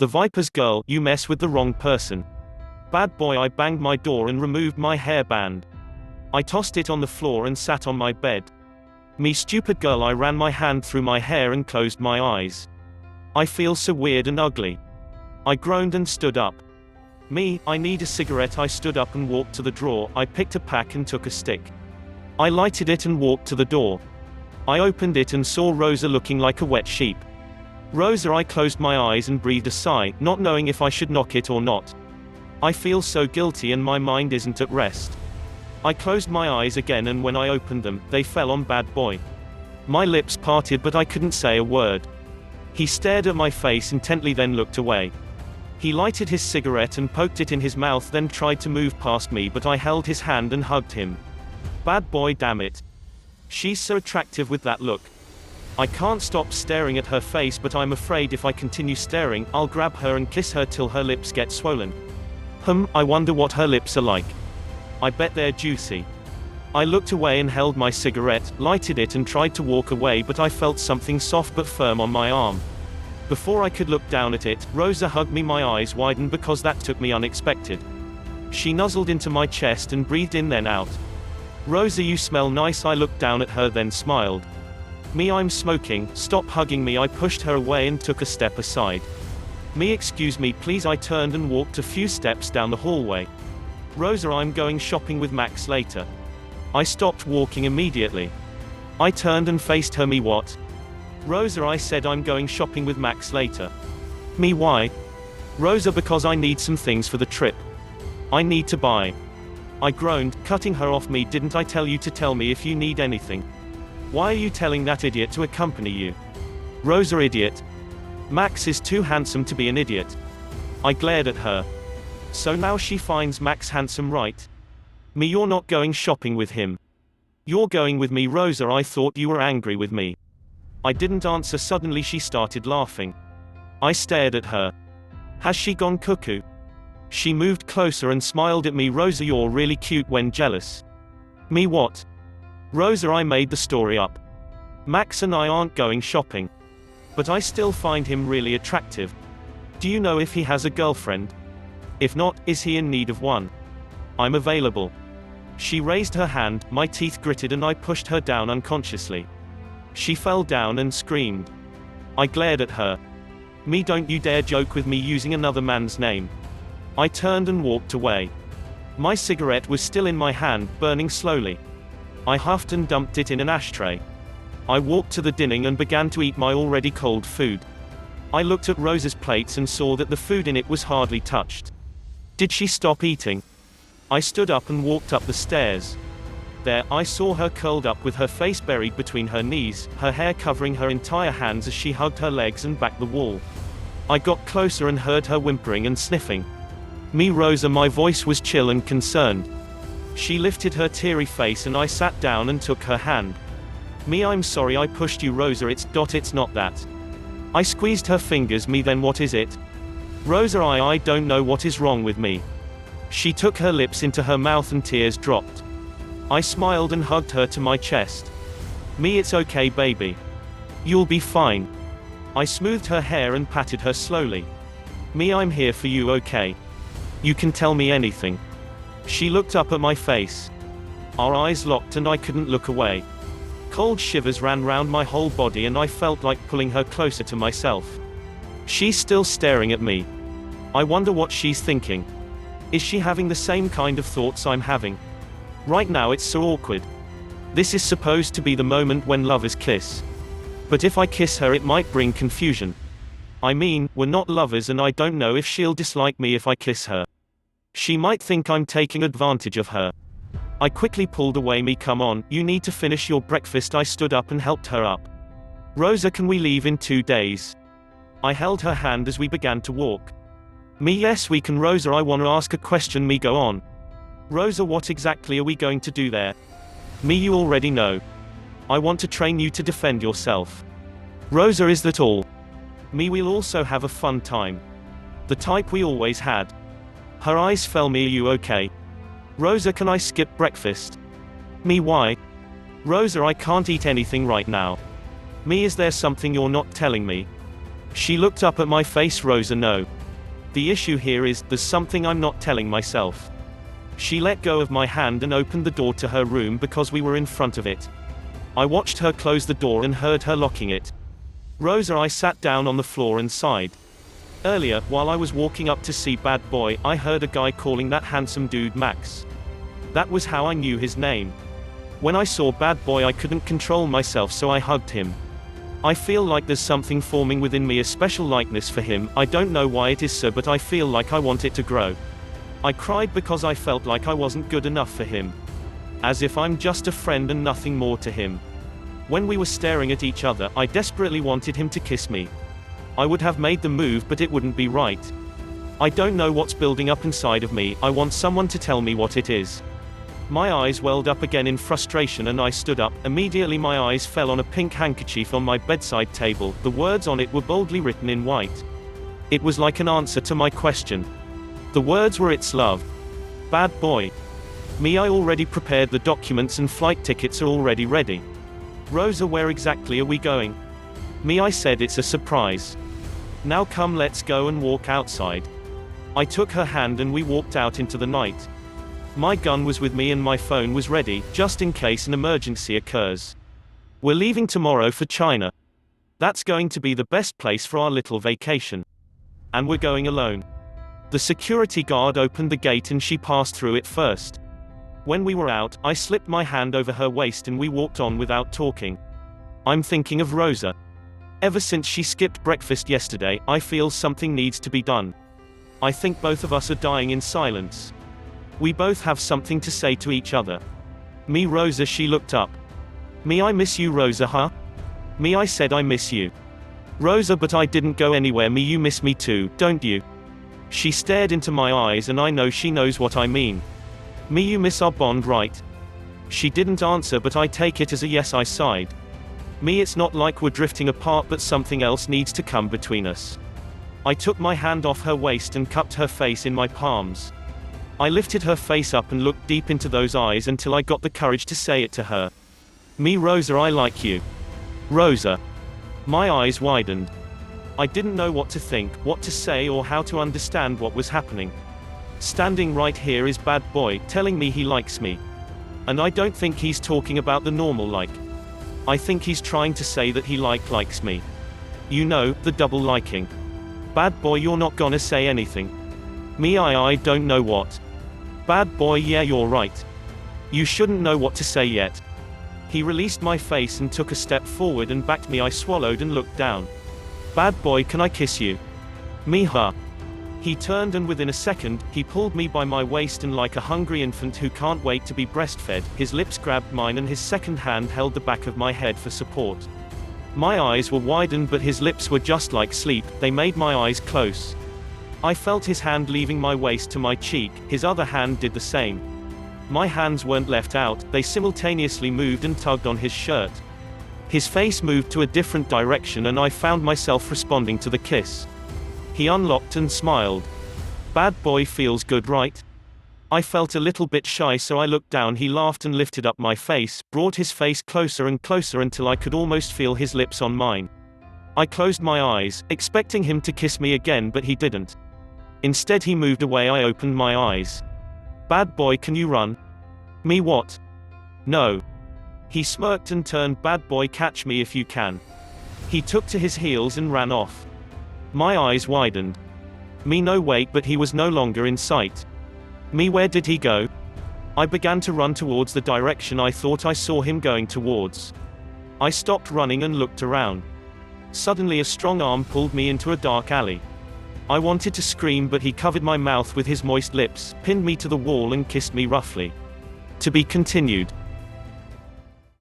The Viper's girl, you mess with the wrong person. Bad boy, I banged my door and removed my hairband. I tossed it on the floor and sat on my bed. Me stupid girl, I ran my hand through my hair and closed my eyes. I feel so weird and ugly. I groaned and stood up. Me, I need a cigarette. I stood up and walked to the drawer. I picked a pack and took a stick. I lighted it and walked to the door. I opened it and saw Rosa looking like a wet sheep. Rosa, I closed my eyes and breathed a sigh, not knowing if I should knock it or not. I feel so guilty and my mind isn't at rest. I closed my eyes again, and when I opened them, they fell on Bad Boy. My lips parted, but I couldn't say a word. He stared at my face intently, then looked away. He lighted his cigarette and poked it in his mouth, then tried to move past me, but I held his hand and hugged him. Bad boy, damn it. She's so attractive with that look. I can't stop staring at her face, but I'm afraid if I continue staring, I'll grab her and kiss her till her lips get swollen. I wonder what her lips are like. I bet they're juicy. I looked away and held my cigarette, lighted it and tried to walk away, but I felt something soft but firm on my arm. Before I could look down at it, Rosa hugged me. My eyes widened because that took me unexpected. She nuzzled into my chest and breathed in then out. Rosa, you smell nice. I looked down at her then smiled. Me, I'm smoking, stop hugging me. I pushed her away and took a step aside. Me, excuse me please. I turned and walked a few steps down the hallway. Rosa, I'm going shopping with Max later. I stopped walking immediately. I turned and faced her. Me, what? Rosa, I said I'm going shopping with Max later. Me, why? Rosa, because I need some things for the trip. I need to buy. I groaned, cutting her off. Me, didn't I tell you to tell me if you need anything? Why are you telling that idiot to accompany you? Rosa, idiot? Max is too handsome to be an idiot. I glared at her. So now she finds Max handsome, right? Me, you're not going shopping with him. You're going with me. Rosa, I thought you were angry with me. I didn't answer. Suddenly she started laughing. I stared at her. Has she gone cuckoo? She moved closer and smiled at me. Rosa, you're really cute when jealous. Me, what? Rosa, I made the story up. Max and I aren't going shopping. But I still find him really attractive. Do you know if he has a girlfriend? If not, is he in need of one? I'm available. She raised her hand, my teeth gritted and I pushed her down unconsciously. She fell down and screamed. I glared at her. Me, don't you dare joke with me using another man's name. I turned and walked away. My cigarette was still in my hand, burning slowly. I huffed and dumped it in an ashtray. I walked to the dining and began to eat my already cold food. I looked at Rosa's plates and saw that the food in it was hardly touched. Did she stop eating? I stood up and walked up the stairs. There, I saw her curled up with her face buried between her knees, her hair covering her entire hands as she hugged her legs and backed the wall. I got closer and heard her whimpering and sniffing. Me, Rosa, my voice was chill and concerned. She lifted her teary face and I sat down and took her hand. Me, I'm sorry I pushed you. Rosa, it's not that. I squeezed her fingers. Me, then what is it? Rosa, I don't know what is wrong with me. She took her lips into her mouth and tears dropped. I smiled and hugged her to my chest. Me, it's okay baby. You'll be fine. I smoothed her hair and patted her slowly. Me, I'm here for you, okay? You can tell me anything. She looked up at my face. Our eyes locked and I couldn't look away. Cold shivers ran round my whole body and I felt like pulling her closer to myself. She's still staring at me. I wonder what she's thinking. Is she having the same kind of thoughts I'm having? Right now it's so awkward. This is supposed to be the moment when lovers kiss. But if I kiss her it might bring confusion. I mean, we're not lovers and I don't know if she'll dislike me if I kiss her. She might think I'm taking advantage of her. I quickly pulled away. Me, come on, you need to finish your breakfast. I stood up and helped her up. Rosa, can we leave in 2 days? I held her hand as we began to walk. Me, yes we can. Rosa, I want to ask a question. Me, go on. Rosa, what exactly are we going to do there? Me, you already know. I want to train you to defend yourself. Rosa, is that all? Me, we'll also have a fun time. The type we always had. Her eyes fell. Me, are you okay? Rosa, can I skip breakfast? Me, why? Rosa, I can't eat anything right now. Me, is there something you're not telling me? She looked up at my face. Rosa, no. The issue here is, there's something I'm not telling myself. She let go of my hand and opened the door to her room because we were in front of it. I watched her close the door and heard her locking it. Rosa, I sat down on the floor and sighed. Earlier, while I was walking up to see Bad Boy, I heard a guy calling that handsome dude Max. That was how I knew his name. When I saw Bad Boy, I couldn't control myself, so I hugged him. I feel like there's something forming within me, a special likeness for him. I don't know why it is so, but I feel like I want it to grow. I cried because I felt like I wasn't good enough for him. As if I'm just a friend and nothing more to him. When we were staring at each other, I desperately wanted him to kiss me. I would have made the move, but it wouldn't be right. I don't know what's building up inside of me. I want someone to tell me what it is. My eyes welled up again in frustration and I stood up. Immediately my eyes fell on a pink handkerchief on my bedside table. The words on it were boldly written in white. It was like an answer to my question. The words were, "It's love. Bad Boy." Me, I already prepared the documents and flight tickets are already ready. Rosa, where exactly are we going? Me, I said, it's a surprise. Now come, let's go and walk outside. I took her hand and we walked out into the night. My gun was with me and my phone was ready, just in case an emergency occurs. We're leaving tomorrow for China. That's going to be the best place for our little vacation. And we're going alone. The security guard opened the gate and she passed through it first. When we were out, I slipped my hand over her waist and we walked on without talking. I'm thinking of Rosa. Ever since she skipped breakfast yesterday, I feel something needs to be done. I think both of us are dying in silence. We both have something to say to each other. Me, Rosa, she looked up. Me, I miss you, Rosa, huh? Me, I said, I miss you. Rosa, but I didn't go anywhere. Me, you miss me too, don't you? She stared into my eyes and I know she knows what I mean. Me, you miss our bond, right? She didn't answer, but I take it as a yes. I sighed. Me, it's not like we're drifting apart, but something else needs to come between us. I took my hand off her waist and cupped her face in my palms. I lifted her face up and looked deep into those eyes until I got the courage to say it to her. Me, Rosa, I like you. Rosa. My eyes widened. I didn't know what to think, what to say, or how to understand what was happening. Standing right here is Bad Boy, telling me he likes me. And I don't think he's talking about the normal like. I think he's trying to say that he likes me. You know, the double liking. Bad Boy, you're not gonna say anything. Me, I don't know what. Bad Boy, yeah, you're right. You shouldn't know what to say yet. He released my face and took a step forward and backed me. I swallowed and looked down. Bad Boy, can I kiss you? Me, huh? He turned and within a second, he pulled me by my waist and like a hungry infant who can't wait to be breastfed, his lips grabbed mine and his second hand held the back of my head for support. My eyes were widened, but his lips were just like sleep, they made my eyes close. I felt his hand leaving my waist to my cheek, his other hand did the same. My hands weren't left out, they simultaneously moved and tugged on his shirt. His face moved to a different direction and I found myself responding to the kiss. He unlocked and smiled. Bad Boy feels good, right? I felt a little bit shy, so I looked down. He laughed and lifted up my face, brought his face closer and closer until I could almost feel his lips on mine. I closed my eyes, expecting him to kiss me again, but he didn't. Instead he moved away. I opened my eyes. Bad Boy, can you run? Me, what? No. He smirked and turned. Bad Boy, catch me if you can. He took to his heels and ran off. My eyes widened. Me, no wait, but he was no longer in sight. Me, where did he go? I began to run towards the direction I thought I saw him going towards. I stopped running and looked around. Suddenly a strong arm pulled me into a dark alley. I wanted to scream, but he covered my mouth with his moist lips, pinned me to the wall and kissed me roughly. To be continued.